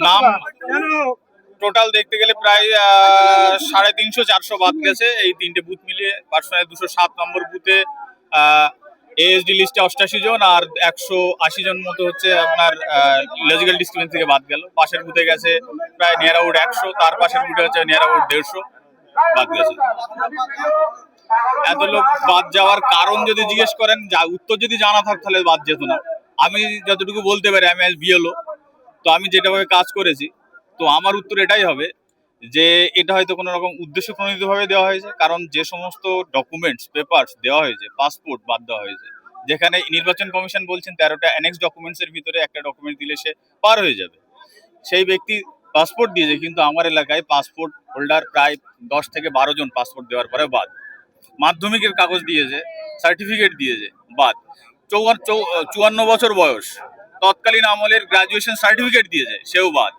নাম টোটাল দেখতে গেলে প্রায় 350-400 বাদ গেছে এই তিনটে বুথ মিলিয়ে। পার্সোনাল 207 নম্বর বুথে এএসডি লিস্টে 88 জন আর 180 জন মতো হচ্ছে আপনার লজিক্যাল ডিসক্রিমিনেশন থেকে বাদ গেল। পাশের বুথে গেছে প্রায় নিয়ার অ্যাবাউট 100, তার পাশের বুথে হচ্ছে নিয়ার অ্যাবাউট 150 বাদ গেছে। এত লোক বাদ যাওয়ার কারণ যদি জিজ্ঞেস করেন, যা উত্তর যদি জানা থাক তাহলে বাদ যেত না। আমি যতটুকু বলতে পারি, আমি আজ বিএলও, তো আমি যেটাভাবে কাজ করেছি, তো আমার উত্তর এটাই হবে যে এটা হয়তো কোনো রকম উদ্দেশ্য প্রণোদিতভাবে দেওয়া হয়েছে। কারণ যে সমস্ত ডকুমেন্টস পেপারস দেওয়া হয়েছে, পাসপোর্ট বাদ দেওয়া হয়েছে, যেখানে নির্বাচন কমিশন বলছেন 13টা অ্যানেক্স ডকুমেন্টসের ভিতরে একটা ডকুমেন্ট দিলে সে পার হয়ে যাবে। সেই ব্যক্তি পাসপোর্ট দিয়েছে, কিন্তু আমার এলাকায় পাসপোর্ট হোল্ডার প্রায় 10 থেকে 12 জন পাসপোর্ট দেওয়ার পরে বাদ। মাধ্যমিকের কাগজ দিয়েছে, সার্টিফিকেট দিয়েছে, বাদ। 54 বছর বয়স, তৎকালীন আমলের গ্রাজুয়েশন সার্টিফিকেট দিয়েছে, সেও বাদ।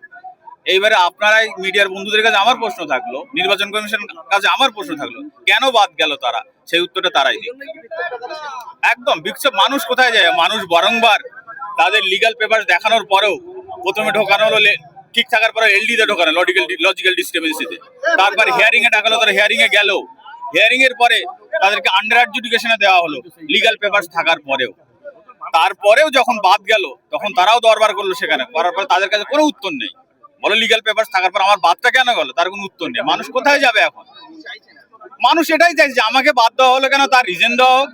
এইবারে আপনারাই মিডিয়ার বন্ধুদের কাছে আমার প্রশ্ন থাকলো, নির্বাচন কমিশনের কাছে আমার প্রশ্ন থাকলো, কেন বাদ গেল তারা? সেই উত্তরটা তারাই দিক। একদম বিক্ষোভ। মানুষ কোথায় যায়? মানুষ বারংবার তাদের লিগাল পেপার দেখানোর পরেও, প্রথমে ঢোকানো হলো ঠিক থাকার পরে এলডি তে ঢোকানো, লজিক্যাল ডিসক্রিমিনেন্সিতে, তারপর হিয়ারিং এ ডাকালো, তারা হিয়ারিং এ গেল, হিয়ারিং এর পরে তাদেরকে আন্ডার অ্যাডজুডিকেশনে দেওয়া হলো লিগাল পেপার থাকার পরেও। তারপরেও যখন বাদ গেল তখন তারাও দরবার করলো, সেখানে করার পরে তাদের কাছে কোনো উত্তর নেই। বলে লিগাল পেপার থাকার পর আমার বাদটা কেন গেল, তার কোনো উত্তর নেই। মানুষ কোথায় যাবে এখন? মানুষ এটাই চাইছে যে আমাকে বাদ দেওয়া হলো কেন, তার রিজন দেওয়া হোক।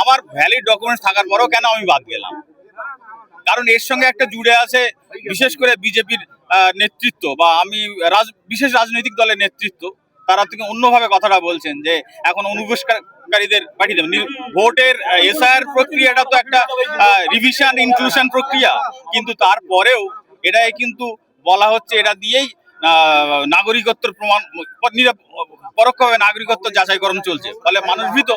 আমার ভ্যালিড ডকুমেন্টস থাকার পরেও কেন আমি বাদ গেলাম? কারণ এর সঙ্গে একটা জুড়ে আছে বিশেষ করে বিজেপির নেতৃত্ব, বা আমি বিশেষ রাজনৈতিক দলের নেতৃত্ব, তারা থেকে অন্যভাবে কথাটা বলছেন যে এখন অনুপ্রবেশকারীদের পাঠিয়ে দেবেন। ভোটের এসআইআর প্রক্রিয়াটা তো একটা রিভিশন ইনক্লুশন প্রক্রিয়া, কিন্তু তারপরেও এটাই কিন্তু বলা হচ্ছে এটা দিয়েই নাগরিকত্বের প্রমাণ, পরোক্ষভাবে নাগরিকত্ব যাচাইকরণ চলছে। ফলে মানুষ ভীত।